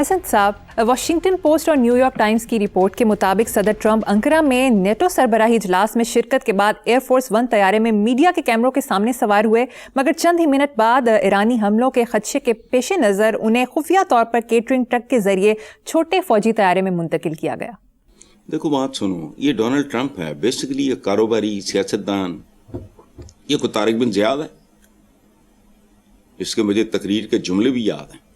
حسن صاحب، Washington post اور new York Times کی رپورٹ کے مطابق صدر ٹرمپ انقرہ میں نیٹو سربراہی اجلاس میں شرکت کے بعد ایئر فورس ون طیارے میں میڈیا کے کیمروں کے سامنے سوار ہوئے، مگر چند ہی منٹ بعد ایرانی حملوں کے خدشے کے پیش نظر انہیں خفیہ طور پر کیٹرنگ ٹرک کے ذریعے چھوٹے فوجی طیارے میں منتقل کیا گیا۔ دیکھو بات سنو، یہ ڈونلڈ ٹرمپ ہے، بیسیکلی یہ کاروباری سیاستدان، یہ کوئی طارق بن زیاد ہے، اس کے مجھے تقریر کے جملے بھی یاد ہیں،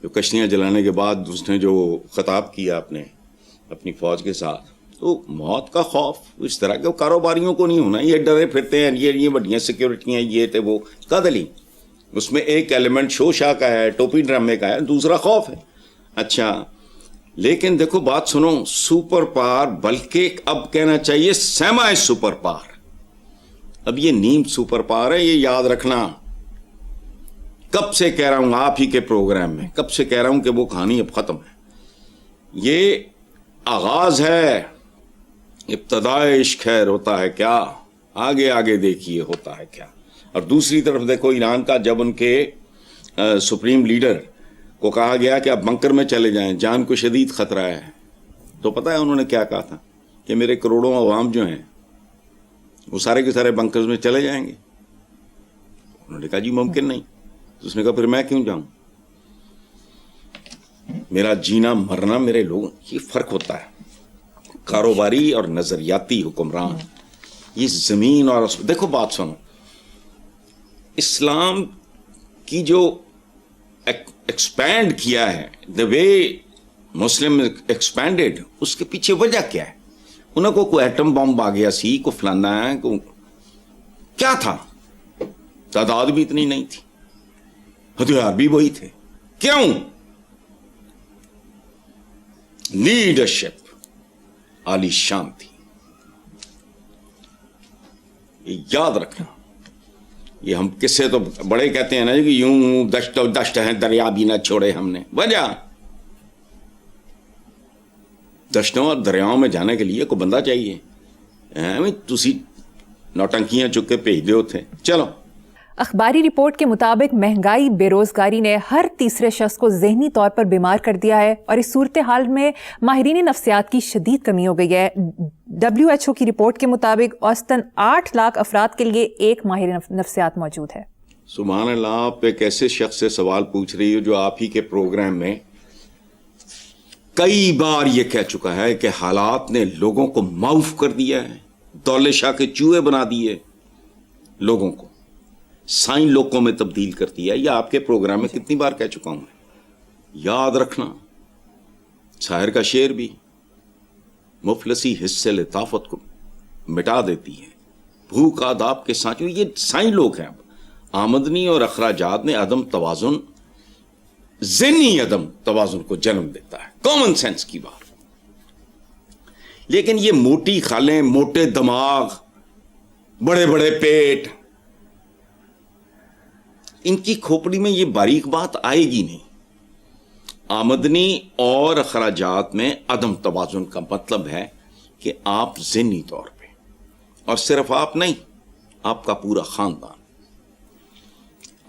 جو کشتیاں جلانے کے بعد اس نے جو خطاب کیا اپنی فوج کے ساتھ، تو موت کا خوف اس طرح کے کاروباریوں کو نہیں ہونا، یہ ڈرے پھرتے ہیں، یہ بڑیاں سیکیورٹیاں، یہ تھے وہ قدلی، اس میں ایک ایلیمنٹ شو شاہ کا ہے، ٹوپی ڈرامے کا ہے، دوسرا خوف ہے۔ اچھا، لیکن دیکھو بات سنو، سپر پاور، بلکہ اب کہنا چاہیے سیمی سپر پاور، اب یہ نیم سپر پاور ہے، یہ یاد رکھنا۔ کب سے کہہ رہا ہوں آپ ہی کے پروگرام میں، کب سے کہہ رہا ہوں کہ وہ کہانی اب ختم ہے، یہ آغاز ہے، ابتدائے عشق خیر ہوتا ہے کیا، آگے آگے دیکھیے ہوتا ہے کیا۔ اور دوسری طرف دیکھو ایران کا، جب ان کے سپریم لیڈر کو کہا گیا کہ آپ بنکر میں چلے جائیں، جان کو شدید خطرہ ہے، تو پتہ ہے انہوں نے کیا کہا تھا کہ میرے کروڑوں عوام جو ہیں وہ سارے کے سارے بنکرز میں چلے جائیں گے۔ انہوں نے کہا جی ممکن نہیں۔ تو اس نے کہا پھر میں کیوں جاؤں، میرا جینا مرنا میرے لوگ، یہ فرق ہوتا ہے کاروباری اور نظریاتی حکمران، یہ زمین اور دیکھو بات سنو، اسلام کی جو ایکسپینڈ کیا ہے، the way مسلم ایکسپینڈیڈ، اس کے پیچھے وجہ کیا ہے؟ انہوں کو کوئی ایٹم بم آ گیا سی، کو فلانا ہے، کو کیا تھا، تعداد بھی اتنی نہیں تھی، ہتھیار بھی وہی تھے، کیوں؟ لیڈرشپ عالی شان تھی، یہ یاد رکھنا۔ یہ ہم قصے تو بڑے کہتے ہیں نا کہ یوں دشت و دشت ہیں دریا بھی نہ چھوڑے ہم نے، وجہ دشتوں اور دریاؤں میں جانے کے لیے کوئی بندہ چاہیے، تسی نوٹنکیاں چک کے بھیج دیو تھے، چلو۔ اخباری رپورٹ کے مطابق مہنگائی، بے روزگاری نے ہر تیسرے شخص کو ذہنی طور پر بیمار کر دیا ہے، اور اس صورتحال میں ماہرین نفسیات کی شدید کمی ہو گئی ہے۔ WHO کی رپورٹ کے مطابق اوسطاً 8 لاکھ افراد کے لیے ایک ماہر نفسیات موجود ہے۔ سبحان اللہ، آپ ایک ایسے شخص سے سوال پوچھ رہی ہو جو آپ ہی کے پروگرام میں کئی بار یہ کہہ چکا ہے کہ حالات نے لوگوں کو معاف کر دیا ہے، دولے شاہ کے چوہے بنا دیے، لوگوں کو سائن لوگوں میں تبدیل کر دیا۔ یہ آپ کے پروگرام میں کتنی بار کہہ چکا ہوں میں، یاد رکھنا۔ شاعر کا شعر بھی، مفلسی حصے لطافت کو مٹا دیتی ہے، بھوک آداب کے سانچوں، یہ سائن لوگ ہیں۔ اب آمدنی اور اخراجات نے عدم توازن، ذہنی عدم توازن کو جنم دیتا ہے، کامن سینس کی بات۔ لیکن یہ موٹی خالیں، موٹے دماغ، بڑے بڑے پیٹ، ان کی کھوپڑی میں یہ باریک بات آئے گی نہیں۔ آمدنی اور اخراجات میں عدم توازن کا مطلب ہے کہ آپ ذہنی طور پہ، اور صرف آپ نہیں، آپ کا پورا خاندان،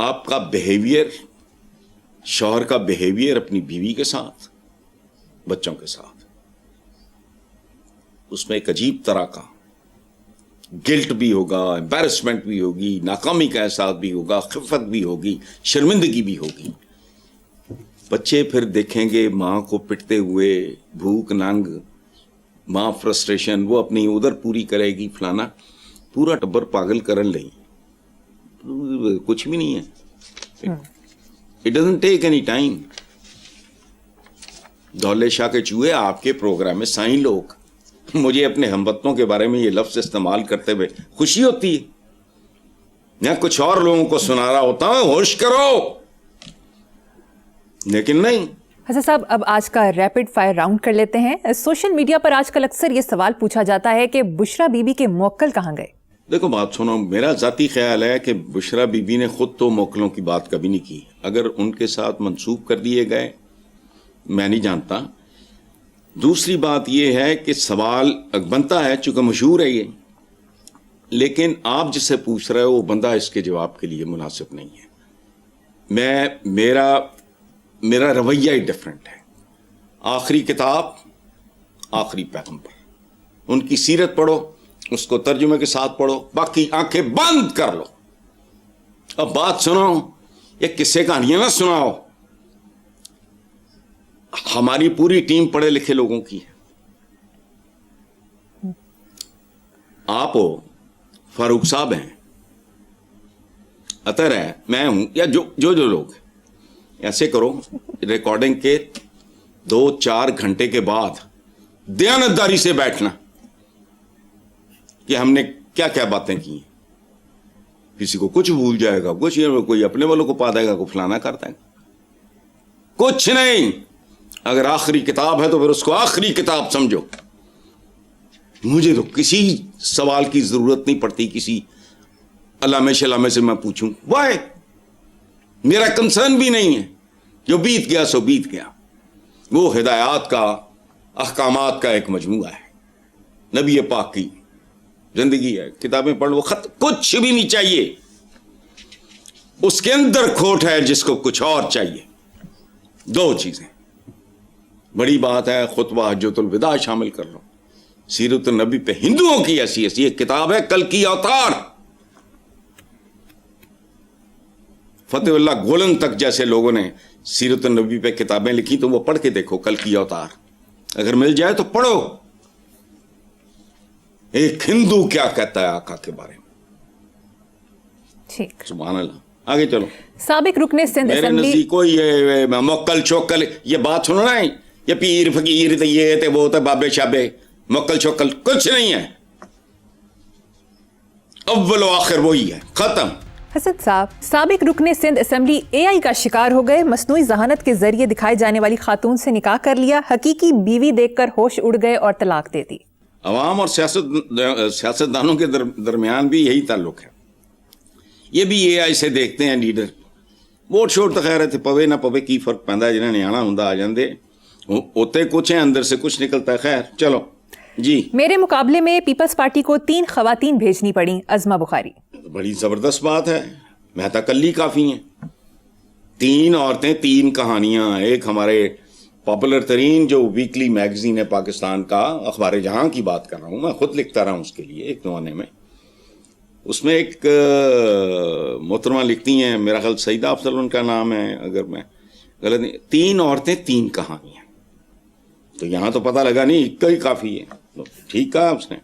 آپ کا بیہیویئر، شوہر کا بیہیویئر اپنی بیوی کے ساتھ، بچوں کے ساتھ، اس میں ایک عجیب طرح کا گلٹ بھی ہوگا، امبیرسمنٹ بھی ہوگی، ناکامی کا احساس بھی ہوگا، خفت بھی ہوگی، شرمندگی بھی ہوگی۔ بچے پھر دیکھیں گے ماں کو پٹتے ہوئے، بھوک ننگ، ماں فرسٹریشن، وہ اپنی ادھر پوری کرے گی، فلانا، پورا ٹبر پاگل کرن لئی، کچھ بھی نہیں ہے۔ It doesn't take any time۔ دولے شاہ کے چوہے آپ کے پروگرام میں سائن لوگ، مجھے اپنے ہموطنوں کے بارے میں یہ لفظ استعمال کرتے ہوئے خوشی ہوتی ہے، میں کچھ اور لوگوں کو سنا رہا ہوتا ہوں ہوش کرو، لیکن نہیں۔ حسن صاحب، اب آج کا ریپڈ فائر راؤنڈ کر لیتے ہیں۔ سوشل میڈیا پر آج کل اکثر یہ سوال پوچھا جاتا ہے کہ بشرا بی بی کے موکل کہاں گئے؟ دیکھو بات سنو، میرا ذاتی خیال ہے کہ بشرا بی بی نے خود تو موکلوں کی بات کبھی نہیں کی، اگر ان کے ساتھ منسوب کر دیے گئے میں نہیں جانتا۔ دوسری بات یہ ہے کہ سوال بنتا ہے، چونکہ مشہور ہے یہ، لیکن آپ جس سے پوچھ رہے ہو وہ بندہ اس کے جواب کے لیے مناسب نہیں ہے۔ میرا میرا رویہ ہی ڈفرینٹ ہے. آخری کتاب آخری پیغمبر, ان کی سیرت پڑھو, اس کو ترجمے کے ساتھ پڑھو, باقی آنکھیں بند کر لو. اب بات سنو, یہ قصے کہانیاں نہ سناؤ. ہماری پوری ٹیم پڑھے لکھے لوگوں کی ہے. آپ ہو, فاروق صاحب ہیں, اطہر ہے, میں ہوں, یا جو لوگ ایسے کرو, ریکارڈنگ کے 2-4 گھنٹے کے بعد دیانتداری سے بیٹھنا کہ ہم نے کیا کیا باتیں کی ہیں. کسی کو کچھ بھول جائے گا, کچھ کوئی اپنے والوں کو پا دے گا, کوئی فلانا کر دے گا. کچھ نہیں. اگر آخری کتاب ہے تو پھر اس کو آخری کتاب سمجھو. مجھے تو کسی سوال کی ضرورت نہیں پڑتی کسی علامہ شلامہ سے میں پوچھوں. وائی, میرا کنسرن بھی نہیں ہے. جو بیت گیا سو بیت گیا. وہ ہدایات کا, احکامات کا ایک مجموعہ ہے. نبی پاک کی زندگی ہے, کتابیں پڑھ لو, خط کچھ بھی نہیں چاہیے. اس کے اندر کھوٹ ہے جس کو کچھ اور چاہیے. 2 چیزیں. بڑی بات ہے خطبہ حجۃ الوداع شامل کر لو. سیرت النبی پہ ہندوؤں کی ایسی ایک کتاب ہے, کل کی اوتار. فتح اللہ گولن تک جیسے لوگوں نے سیرت النبی پہ کتابیں لکھی, تو وہ پڑھ کے دیکھو. کل کی اوتار اگر مل جائے تو پڑھو. ایک ہندو کیا کہتا ہے آقا کے بارے میں. ٹھیک, سبحان اللہ. آگے چلو. سابق رکن سندھ میرے اسمبلی نزدیک کوئی یہ مکل چوکل یہ بات سنو نا, یہ پیر فقیر یہ تے وہ تے بابے شابے, مکل چوکل کچھ نہیں ہے. اول و آخر وہی ہے, ختم. حسن صاحب, سابق رکن سندھ اسمبلی AI کا شکار ہو گئے. مصنوعی ذہانت کے ذریعے دکھائی جانے والی خاتون سے نکاح کر لیا. حقیقی بیوی دیکھ کر ہوش اڑ گئے اور طلاق دے دی. عوام اور سیاستدانوں کے درمیان بھی یہی تعلق ہے. یہ بھی AI سے دیکھتے ہیں لیڈر. ووٹ شوٹ تو خیر ہے, پوے نہ پوے کی فرق پیندا ہے. جنہیں آنا ہوں آ جاندے, ہوتے کچھ ہیں, اندر سے کچھ نکلتا ہے. خیر چلو جی. میرے مقابلے میں پیپلز پارٹی کو 3 خواتین بھیجنی پڑیں. عظمہ بخاری. بڑی زبردست بات ہے. مہتا کلی کافی ہیں. 3 عورتیں 3 کہانیاں. ایک ہمارے پاپولر ترین جو ویکلی میگزین ہے پاکستان کا, اخبار جہاں کی بات کر رہا ہوں, میں خود لکھتا رہا ہوں اس کے لیے ایک زمانے میں. اس میں ایک محترمہ لکھتی ہیں, میرا خیال سعیدہ افضل ان کا نام ہے اگر میں غلط نہیں, 3 عورتیں 3 کہانیاں. تو یہاں تو پتہ لگا نہیں, ایک ہی کافی ہے. ٹھیک کہا اس نے,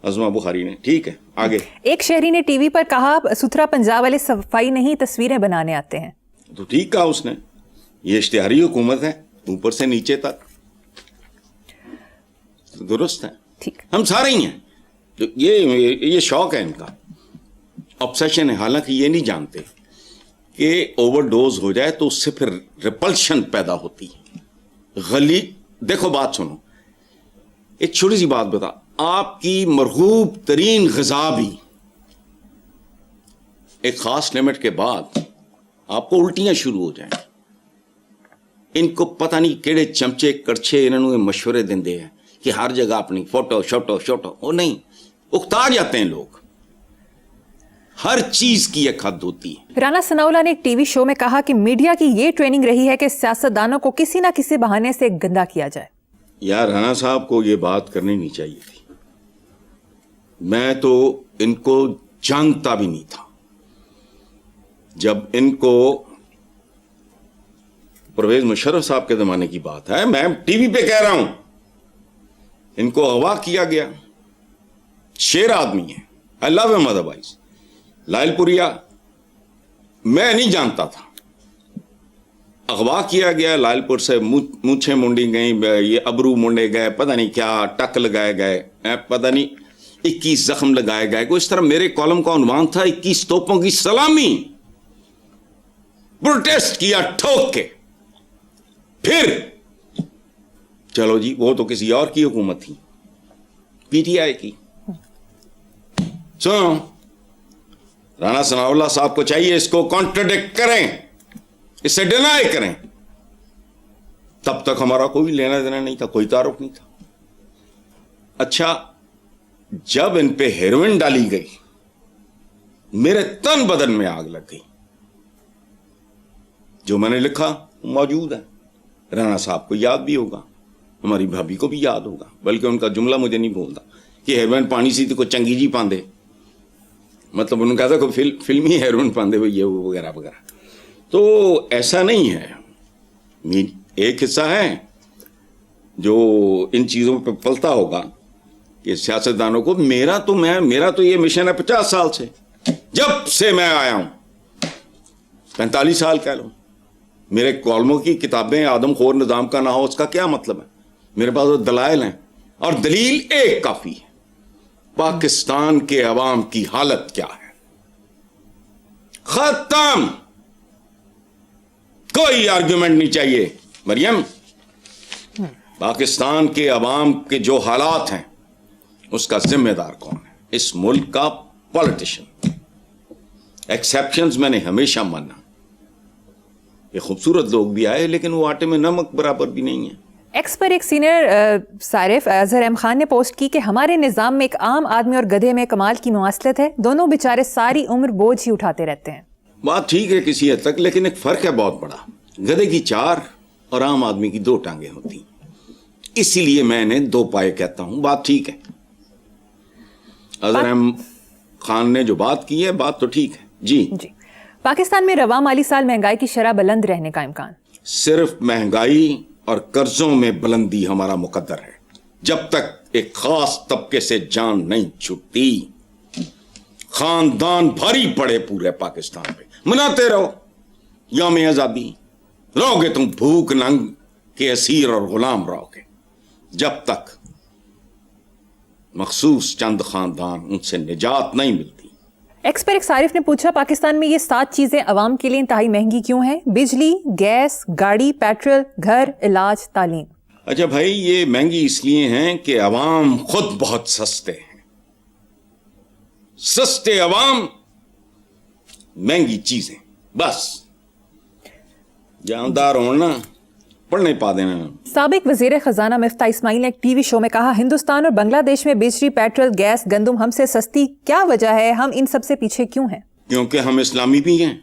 عظمہ بخاری نے. ٹھیک ہے آگے. ایک شہری نے ٹی وی پر کہا ستھرا پنجاب والے صفائی نہیں تصویریں بنانے آتے ہیں. تو ٹھیک کہا اس نے. یہ اشتہاری حکومت ہے, اوپر سے نیچے تک درست ہے. ٹھیک, ہم سارے ہی ہیں. تو یہ شوق ہے ان کا, obsession ہے. حالانکہ یہ نہیں جانتے کہ اوور ڈوز ہو جائے تو اس سے پھر ریپلشن پیدا ہوتی ہے. غلی دیکھو بات سنو, ایک چھوٹی سی بات بتا. آپ کی مرغوب ترین غذا بھی ایک خاص لمٹ کے بعد آپ کو الٹیاں شروع ہو جائیں. ان کو پتہ نہیں کیڑے چمچے کڑچے انہوں نے مشورے دیندے ہیں کہ ہر جگہ اپنی فوٹو شوٹو. وہ نہیں, اکتا جاتے ہیں لوگ. ہر چیز کی ایک حد ہوتی ہے. رانا ثناءاللہ نے ایک ٹی وی شو میں کہا کہ میڈیا کی یہ ٹریننگ رہی ہے کہ سیاستدانوں کو کسی نہ کسی بہانے سے گندا کیا جائے. یار رانا صاحب کو یہ بات کرنی نہیں چاہیے تھی. میں تو ان کو جانتا بھی نہیں تھا. جب ان کو پرویز مشرف صاحب کے زمانے کی بات ہے, میں ٹی وی پہ کہہ رہا ہوں, ان کو اغوا کیا گیا. شیر آدمی ہے, I love him otherwise. لائل پوریا میں نہیں جانتا تھا. اغوا کیا گیا لائل پور سے, مونچھیں مونڈی گئیں, یہ ابرو مونڈے گئے, پتہ نہیں کیا ٹک لگائے گئے, پتہ نہیں 21 زخم لگائے گئے. کوئی اس طرح میرے کالم کا عنوان تھا 21 توپوں کی سلامی. پروٹیسٹ کیا ٹھوک کے. پھر چلو جی, وہ تو کسی اور کی حکومت تھی, PTI کی. سنو, رانا ثناءاللہ صاحب کو چاہیے اس کو کانٹرڈکٹ کریں, اس سے ڈینائی کریں. تب تک ہمارا کوئی لینا دینا نہیں تھا, کوئی تعارف نہیں تھا. اچھا, جب ان پہ ہیروئن ڈالی گئی میرے تن بدن میں آگ لگ گئی. جو میں نے لکھا موجود ہے. رانا صاحب کو یاد بھی ہوگا, ہماری بھابھی کو بھی یاد ہوگا, بلکہ ان کا جملہ مجھے نہیں بھولتا کہ ہیروئن پانی سی تو کوئی چنگی جی پاندے, مطلب انہوں نے کہا تھا کوئی فلمی ہیروئن پاندے ہوئی ہے وغیرہ وغیرہ. تو ایسا نہیں ہے. ایک حصہ ہے جو ان چیزوں پہ پلتا ہوگا کہ سیاستدانوں کو میرا تو یہ مشن ہے 50 سال سے, جب سے میں آیا ہوں 45 سال کہہ لو, میرے کالموں کی کتابیں آدم خور نظام کا نہ ہو اس کا کیا مطلب ہے. میرے پاس وہ دلائل ہیں, اور دلیل ایک کافی ہے, پاکستان کے عوام کی حالت کیا ہے. ختم, کوئی آرگیومنٹ نہیں چاہیے مریم. پاکستان کے عوام کے جو حالات ہیں اس کا ذمہ دار کون ہے؟ اس ملک کا پولیٹیشین. ایکسیپشنز میں نے ہمیشہ مانا. یہ خوبصورت لوگ بھی آئے لیکن وہ آٹے میں نمک برابر بھی نہیں ہے. ایکس پر ایک سینئر صارف اظہر احمد خان نے پوسٹ کی کہ ہمارے نظام میں ایک عام آدمی اور گدھے میں کمال کی مماثلت ہے, دونوں بیچارے ساری عمر بوجھ ہی اٹھاتے رہتے ہیں. بات ٹھیک ہے کسی حد تک, لیکن ایک فرق ہے بہت بڑا. گدھے کی 4 اور عام آدمی کی 2 ٹانگیں ہوتی ہیں, اسی لیے میں نے 2 پائے کہتا ہوں. بات ٹھیک ہے, اظہر احمد خان نے جو بات کی ہے بات تو ٹھیک ہے. جی پاکستان میں رواں مالی سال مہنگائی کی شرح بلند رہنے کا امکان؟ صرف مہنگائی اور قرضوں میں بلندی ہمارا مقدر ہے. جب تک ایک خاص طبقے سے جان نہیں چھٹتی, خاندان بھاری پڑے پورے پاکستان پہ, مناتے رہو یوم آزادی, رہو گے تم بھوک ننگ کے اسیر اور غلام رہو گے, جب تک مخصوص چند خاندان ان سے نجات نہیں ملتی. ایکس پر ایک صارف نے پوچھا پاکستان میں یہ 7 چیزیں عوام کے لیے انتہائی مہنگی کیوں ہیں؟ بجلی, گیس, گاڑی, پیٹرول, گھر, علاج, تعلیم. اچھا بھائی, یہ مہنگی اس لیے ہیں کہ عوام خود بہت سستے ہیں. سستے عوام, مہنگی چیزیں. بس جاندار ہونا, پڑھ نہیں پا دینا. سابق وزیر خزانہ مفتاح اسماعیل نے ایک ٹی وی شو میں کہا ہندوستان اور بنگلہ دیش میں بجلی, پیٹرول, گیس, گندم ہم سے سستی. کیا وجہ ہے, ہم ان سب سے پیچھے کیوں ہیں؟ کیونکہ ہم اسلامی بھی ہیں,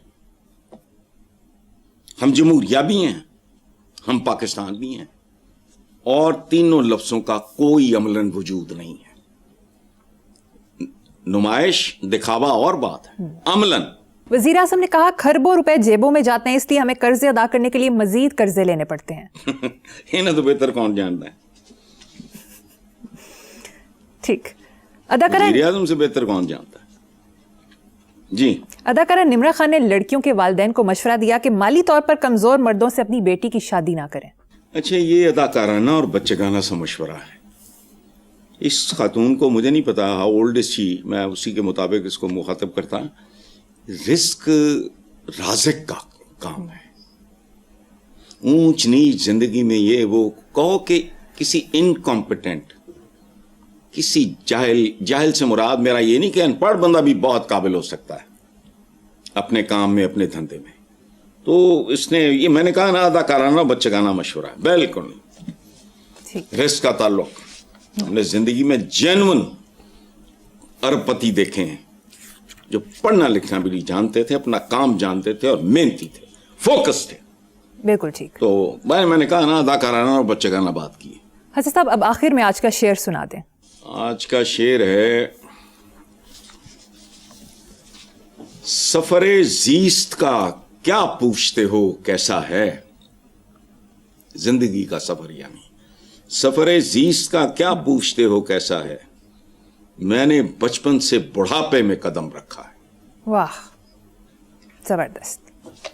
ہم جمہوریہ بھی ہیں, ہم پاکستان بھی ہیں, اور تینوں لفظوں کا کوئی عملاً وجود نہیں ہے. نمائش, دکھاوا اور بات ہے, عملاً. وزیر اعظم نے کہا کھربوں روپے جیبوں میں جاتے ہیں, اس لیے ہمیں قرضے ادا کرنے کے لیے مزید قرضے لینے پڑتے ہیں. انہیں تو بہتر کون جانتا ہے. ٹھیک. اداکارہ وزیر اعظم سے بہتر کون جانتا ہے. جی. اداکارہ نمرا خان نے لڑکیوں کے والدین کو مشورہ دیا کہ مالی طور پر کمزور مردوں سے اپنی بیٹی کی شادی نہ کریں. اچھا, یہ اداکارانہ اور بچگانہ سا مشورہ ہے. اس خاتون کو مجھے نہیں پتا ہاؤ اولڈ از شی, میں اسی کے مطابق اس کو مخاطب کرتا. رزق رازق کا کام ہے. اونچ نیچ زندگی میں یہ وہ کہو کہ کسی انکمپیٹنٹ, کسی جاہل سے مراد میرا یہ نہیں کہ ان پڑھ بندہ بھی بہت قابل ہو سکتا ہے اپنے کام میں, اپنے دھندے میں. تو اس نے یہ, میں نے کہا نا, اداکارانہ بچگانہ مشورہ ہے. بالکل رزق کا تعلق, ہم نے زندگی میں جینون ارب پتی دیکھے ہیں جو پڑھنا لکھنا بھی نہیں جانتے تھے, اپنا کام جانتے تھے اور محنتی تھے, فوکس تھے. بالکل ٹھیک. تو بھائی میں نے کہا نا اداکارانہ اور بچگانہ بات کی. حسن صاحب اب آخر میں آج کا شعر سنا دیں. آج کا شعر ہے, سفر زیست کا کیا پوچھتے ہو کیسا ہے. زندگی کا سفر, یعنی سفر زیست کا کیا پوچھتے ہو کیسا ہے, میں نے بچپن سے بڑھاپے میں قدم رکھا ہے. واہ, زبردست.